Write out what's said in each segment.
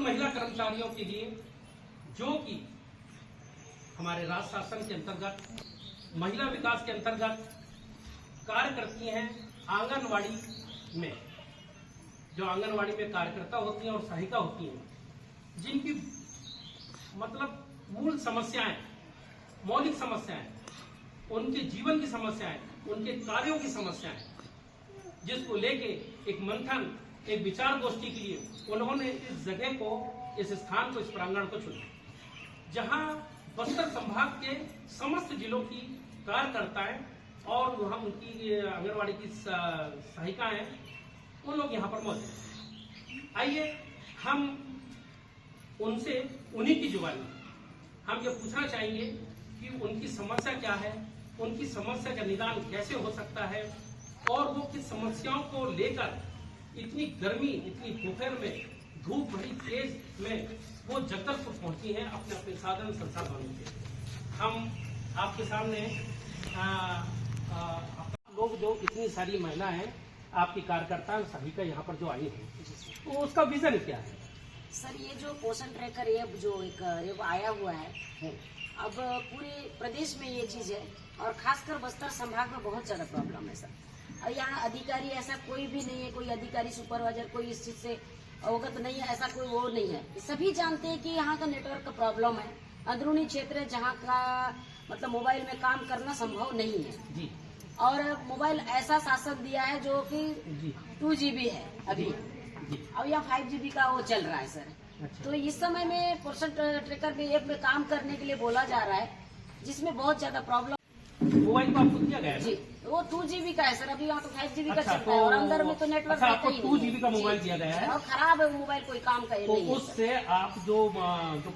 महिला कर्मचारियों के लिए जो कि हमारे राज्य शासन के अंतर्गत महिला विकास के अंतर्गत कार्य करती हैं आंगनवाड़ी में, जो आंगनवाड़ी में कार्यकर्ता होती हैं और सहायिका होती हैं, जिनकी मतलब मूल समस्याएं, मौलिक समस्याएं, उनके जीवन की समस्याएं, उनके कार्यों की समस्याएं, जिसको लेके एक मंथन, एक विचार गोष्ठी के लिए उन्होंने इस जगह को, इस स्थान को, इस प्रांगण को चुना, जहां बस्तर संभाग के समस्त जिलों की कार्यकर्ताएं और वहां उनकी आंगनवाड़ी की सहायिकाएं, उन लोग यहाँ पर मौजूद हैं। आइए हम उनसे, उन्हीं की जुबानी हम ये पूछना चाहेंगे कि उनकी समस्या क्या है, उनकी समस्या का निदान कैसे हो सकता है, और वो किस समस्याओं को लेकर इतनी गर्मी, इतनी दोपहर में, धूप भरी तेज में वो जगदलपुर पहुंची हैं अपने अपने साधन संसाधनों से। हम आपके सामने लोग, जो इतनी सारी महिलाएं, आपकी कार्यकर्ता सहायिका यहाँ पर जो आई हैं, तो उसका विजन क्या है? सर, ये जो पोषण ट्रैकर ऐप जो एक आया हुआ है, अब पूरे प्रदेश में ये चीज है और खासकर बस्तर संभाग में बहुत ज्यादा प्रॉब्लम है सर। और यहाँ अधिकारी ऐसा कोई भी नहीं है, कोई अधिकारी सुपरवाइजर कोई इस चीज से अवगत नहीं है, ऐसा कोई वो नहीं है। सभी जानते हैं कि यहाँ का नेटवर्क का प्रॉब्लम है, अंदरूनी क्षेत्र है जहाँ का मतलब मोबाइल में काम करना संभव नहीं है जी। और मोबाइल ऐसा शासन दिया है जो कि 2GB है अभी, अब यहाँ 5GB का वो चल रहा है सर। अच्छा। तो इस समय में पोषण ट्रैकर में ऐप में काम करने के लिए बोला जा रहा है, जिसमें बहुत ज्यादा प्रॉब्लम। मोबाइल को आपको दिया गया है जी, वो 2GB का है सर, अभी यहाँ तो 5GB का चलता है और अंदर में तो नेटवर्क आपको 2GB का मोबाइल दिया गया है और खराब है मोबाइल, कोई काम का तो उससे आप जो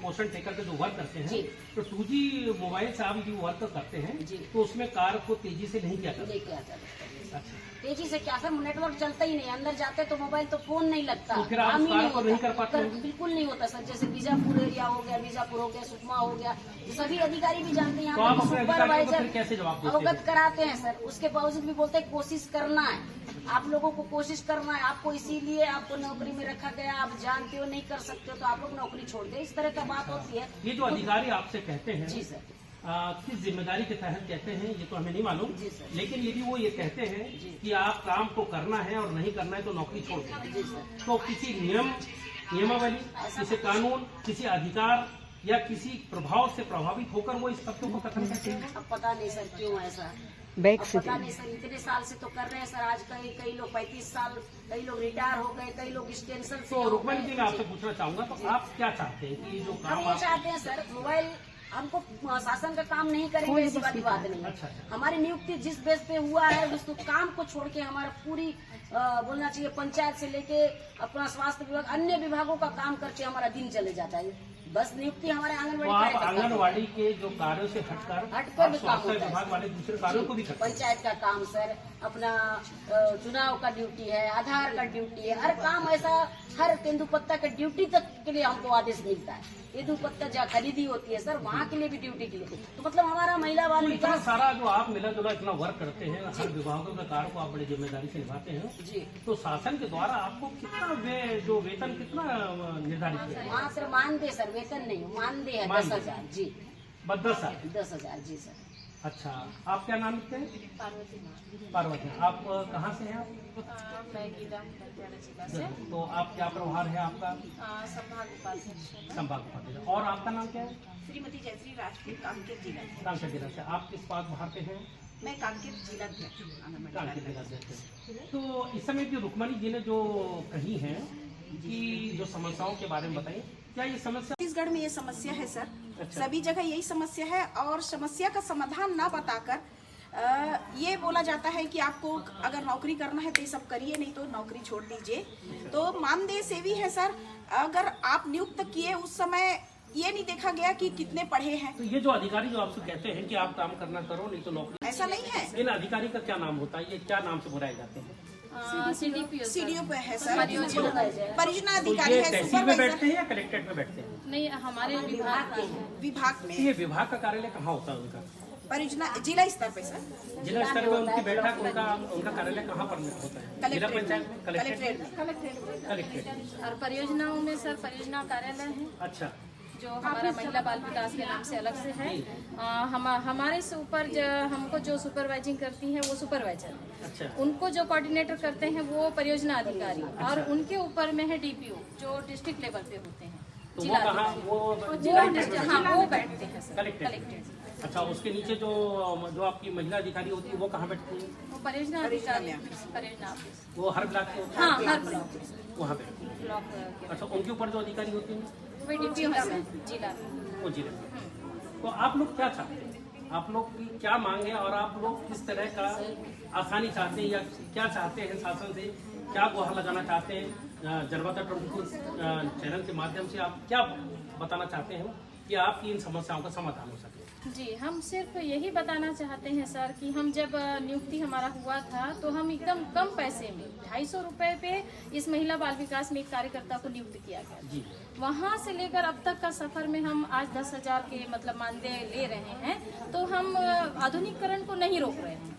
पोषण ट्रैकर के जो वर्क करते हैं, तो 2G मोबाइल से आप जो वर्क करते हैं तो उसमें कार्य को तेजी से नहीं किया जाता। तेजी से क्या सर, नेटवर्क चलता ही नहीं, अंदर जाते तो मोबाइल तो फोन नहीं लगता, तो फिर आप नहीं कर पाते? बिल्कुल नहीं होता सर। जैसे बीजापुर एरिया हो गया, बीजापुर हो गया, सुकमा हो गया, ये सभी अधिकारी भी जानते हैं, यहाँ पर सुपरवाइजर कैसे जवाब अवगत कराते हैं सर। उसके बावजूद भी बोलते हैं कोशिश करना है, आप लोगों को कोशिश करना है, आपको इसीलिए आपको नौकरी में रखा गया, आप जानते हो नहीं कर सकते हो तो आप लोग नौकरी छोड़ दे, इस तरह का बात होती है। ये जो अधिकारी आपसे कहते हैं जी सर, किस जिम्मेदारी के तहत कहते हैं ये तो हमें नहीं मालूम, लेकिन यदि वो ये कहते हैं कि आप काम को करना है और नहीं करना है तो नौकरी छोड़ दें, तो किसी नियमावली, किसी कानून, किसी अधिकार या किसी प्रभाव से प्रभावित होकर वो इस तथ्यों को कथन करते हैं? अब पता नहीं सर क्यों ऐसा, पता नहीं सर, इतने साल से तो कर रहे हैं सर। आज कई लोग 35 साल, कई लोग रिटायर हो गए, कई लोग एक्सटेंशन से। तो रुक्मणी जी, मैं आपसे पूछना चाहूंगा, तो आप क्या चाहते हैं कि जो काम हम ये चाहते हैं सर, मोबाइल हमको शासन का काम नहीं करेंगे ऐसी वाली बात नहीं है। अच्छा। हमारी नियुक्ति जिस बेस पे हुआ है उस काम को छोड़ के हमारा पूरी बोलना चाहिए पंचायत से लेके अपना स्वास्थ्य विभाग, अन्य विभागों का काम करके हमारा दिन चले जाता है। बस नियुक्ति हमारे आंगनवाड़ी के जो कार्यों से हटकर भी काम होता विभाग वाले दूसरे कार्यों को भी करते हैं। पंचायत का काम सर, अपना चुनाव का ड्यूटी है, आधार का ड्यूटी है, हर काम ऐसा, हर तेंदुपत्ता के ड्यूटी तक के लिए हमको आदेश मिलता है। तेंदुपत्ता जहाँ खरीदी होती है सर, वहाँ के लिए भी ड्यूटी के लिए, तो मतलब हमारा महिला बाल विकास सारा जो आप मिला जुला इतना वर्क करते हैं, हर विभागों के कार्य को आप बड़ी जिम्मेदारी से निभाते हैं जी, तो शासन के द्वारा आपको कितना जो वेतन कितना निर्धारित है? वहाँ सर मानदेय, सर वेतन नहीं, मानदेय है 10,000 जी। 10,000 जी सर। अच्छा, आप क्या नाम लिखते हैं? पार्वती। आप कहाँ से हैं? मैं गीता जिला से। तो आप क्या प्रभार है आपका? संभाग उपाध्यक्ष। और आपका नाम क्या है? श्रीमती जयश्री राष्ट्रीय कांकेर जिला। कांकेर जिला से। आप किस बात बाहर पे हैं? मैं कांकेर जिला कांकेर जिला से। तो इस समय जो रुक्मणी जी ने जो कही है कि जो समस्याओं के बारे में बताइए, क्या ये समस्या छत्तीसगढ़ में ये समस्या है सर? अच्छा। सभी जगह यही समस्या है और समस्या का समाधान ना बताकर ये बोला जाता है कि आपको अगर नौकरी करना है तो ये सब करिए, नहीं तो नौकरी छोड़ दीजिए। तो मानदेय सेवी है सर, अगर आप नियुक्त किए उस समय ये नहीं देखा गया कि कितने पढ़े हैं। तो ये जो अधिकारी जो आपसे कहते हैं कि आप काम करना करो नहीं तो नौकरी, ऐसा नहीं है। इन अधिकारी का क्या नाम होता है, ये क्या नाम से बुलाए जाते हैं? सीडीओ पे है सर, परियोजना तो अधिकारी ये है, तहसील में बैठते हैं या कलेक्टेट में बैठते हैं? नहीं, हमारे विभाग में। ये विभाग का कार्यालय कहाँ होता है उनका? परियोजना जिला स्तर पे सर, जिला स्तर में उनकी बैठक, उनका कार्यालय कहाँ पर होता है? जिला पंचायत कलेक्ट्रेट में। कलेक्ट्रेट। और परियोजनाओं में सर परियोजना कार्यालय है अच्छा, जो हमारा महिला बाल विकास के नाम से अलग से है। हमारे से ऊपर हमको जो सुपरवाइजिंग करती है वो सुपरवाइजर है। अच्छा, उनको जो कोऑर्डिनेटर करते हैं वो परियोजना अधिकारी, और उनके ऊपर में है डीपीओ जो डिस्ट्रिक्ट लेवल पे होते हैं। तो वो कहाँ, हाँ वो बैठते हैं सर कलेक्ट्रेट। कलेक्ट्रेट। अच्छा, उसके नीचे जो आपकी महिला अधिकारी होती है वो कहाँ बैठती है? वो परियोजना अधिकारी, परियोजना ऑफिस, वो हर ब्लॉक के होते हाँ हैं हर ब्लॉक वहाँ पे। ब्लॉक अच्छा, उनके ऊपर जो अधिकारी होती है वो डीपीओ है सर जिला में। वो जिले में। तो आप लोग क्या चाहते हैं? आप लोग की क्या मांग है और आप लोग किस तरह का आसानी चाहते हैं या क्या चाहते हैं शासन से? क्या गुहार लगाना चाहते हैं? जनता 24 चैनल के माध्यम से आप क्या बताना चाहते हैं कि आपकी इन समस्याओं का समाधान हो सके? जी, हम सिर्फ यही बताना चाहते हैं सर कि हम जब नियुक्ति हमारा हुआ था तो हम एकदम कम पैसे में 250 रुपए पे इस महिला बाल विकास में एक कार्यकर्ता को नियुक्त किया गया। जी, वहाँ से लेकर अब तक का सफर में हम आज 10,000 के मतलब मानदेय ले रहे हैं। तो हम आधुनिकीकरण को नहीं रोक रहे हैं।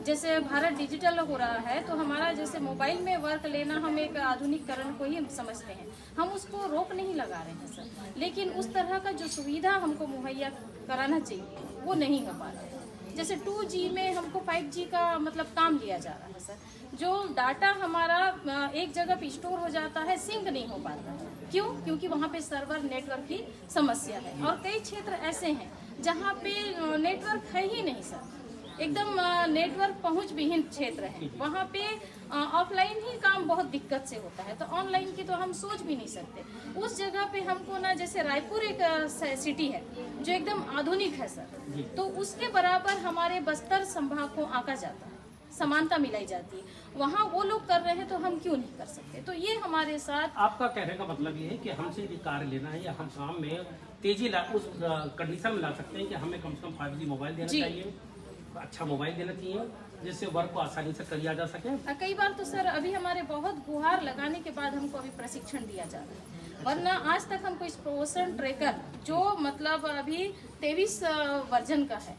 जैसे भारत डिजिटल हो रहा है तो हमारा जैसे मोबाइल में वर्क लेना हम एक आधुनिकीकरण को ही समझते हैं, हम उसको रोक नहीं लगा रहे हैं सर। लेकिन उस तरह का जो सुविधा हमको मुहैया कराना चाहिए वो नहीं हो पा रहा है। जैसे 2G में हमको 5G का मतलब काम लिया जा रहा है सर। जो डाटा हमारा एक जगह पे स्टोर हो जाता है, सिंक नहीं हो पाता है। क्यों? क्योंकि वहाँ पे सर्वर नेटवर्क की समस्या है। और कई क्षेत्र ऐसे हैं जहाँ पे नेटवर्क है ही नहीं सर, एकदम नेटवर्क पहुंच विहीन क्षेत्र है। वहाँ पे ऑफलाइन ही काम बहुत दिक्कत से होता है, तो ऑनलाइन की तो हम सोच भी नहीं सकते। उस जगह पे हमको ना, जैसे रायपुर एक सिटी है जो एकदम आधुनिक है सर, तो उसके बराबर हमारे बस्तर संभाग को आंका जाता है, समानता मिलाई जाती है। वहाँ वो लोग कर रहे हैं तो हम क्यों नहीं कर सकते? तो ये हमारे साथ। आपका कहने का मतलब ये है कि हमसे यदि कार्य लेना है या हम काम में तेजी उस कंडीशन में ला सकते हैं कि हमें कम से कम 5G मोबाइल देना चाहिए, अच्छा मोबाइल देना चाहिए जिससे वर्क को आसानी से किया जा सके। कई बार तो सर अभी हमारे बहुत गुहार लगाने के बाद हमको अभी प्रशिक्षण दिया जा रहा है, वरना आज तक हमको इस पोषण ट्रैकर जो मतलब अभी 23 वर्जन का है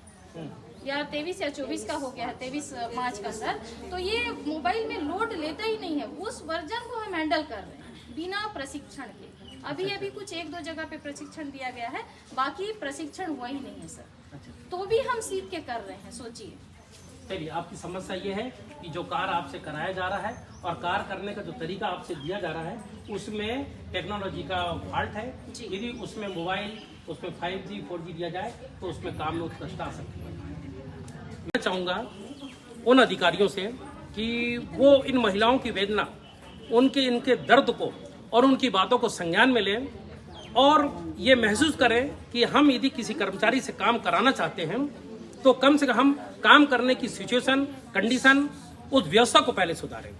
या 23 या 24 का हो गया है, 23/5 का सर, तो ये मोबाइल में लोड लेता ही नहीं है। उस वर्जन को हम हैंडल कर रहे हैं बिना प्रशिक्षण के। अभी कुछ 1-2 जगह पे प्रशिक्षण दिया गया है, बाकी प्रशिक्षण हुआ ही नहीं है सर। तो भी हम सीख के कर रहे हैं, सोचिए। चलिए, आपकी समस्या ये है कि जो कार्य आपसे कराया जा रहा है और कार्य करने का जो तरीका आपसे दिया जा रहा है उसमें टेक्नोलॉजी का फॉल्ट है। यदि उसमें मोबाइल, उसमें 5G 4G दिया जाए तो उसमें काम में उत्कृष्टता आ सकती है। मैं चाहूँगा उन अधिकारियों से कि वो इन महिलाओं की वेदना, इनके दर्द को और उनकी बातों को संज्ञान में लें और ये महसूस करें कि हम यदि किसी कर्मचारी से काम कराना चाहते हैं तो कम से कम काम करने की सिचुएशन, कंडीशन, उस व्यवस्था को पहले सुधारें।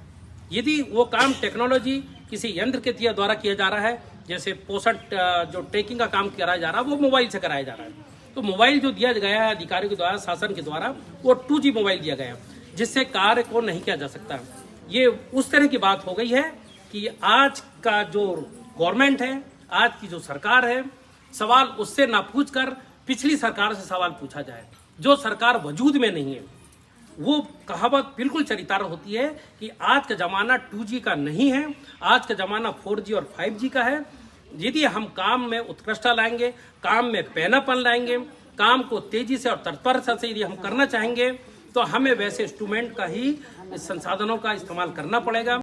यदि वो काम टेक्नोलॉजी किसी यंत्र के द्वारा किया जा रहा है, जैसे पोषण जो ट्रैकिंग का काम कराया जा रहा है वो मोबाइल से कराया जा रहा है, तो मोबाइल जो दिया गया है अधिकारियों के द्वारा, शासन के द्वारा, वो 2G मोबाइल दिया गया है जिससे कार्य को नहीं किया जा सकता। ये उस तरह की बात हो गई है कि आज का जो गवर्नमेंट है, आज की जो सरकार है, सवाल उससे ना पूछकर पिछली सरकार से सवाल पूछा जाए। जो सरकार वजूद में नहीं है, वो कहावत बिल्कुल चरितार्थ होती है कि आज का जमाना 2G का नहीं है, आज का जमाना 4G और 5G का है। यदि हम काम में उत्कृष्टता लाएंगे, काम में पैनापन लाएंगे, काम को तेजी से और तत्परता से यदि हम करना चाहेंगे तो हमें वैसे इंस्ट्रूमेंट का ही, संसाधनों का इस्तेमाल करना पड़ेगा।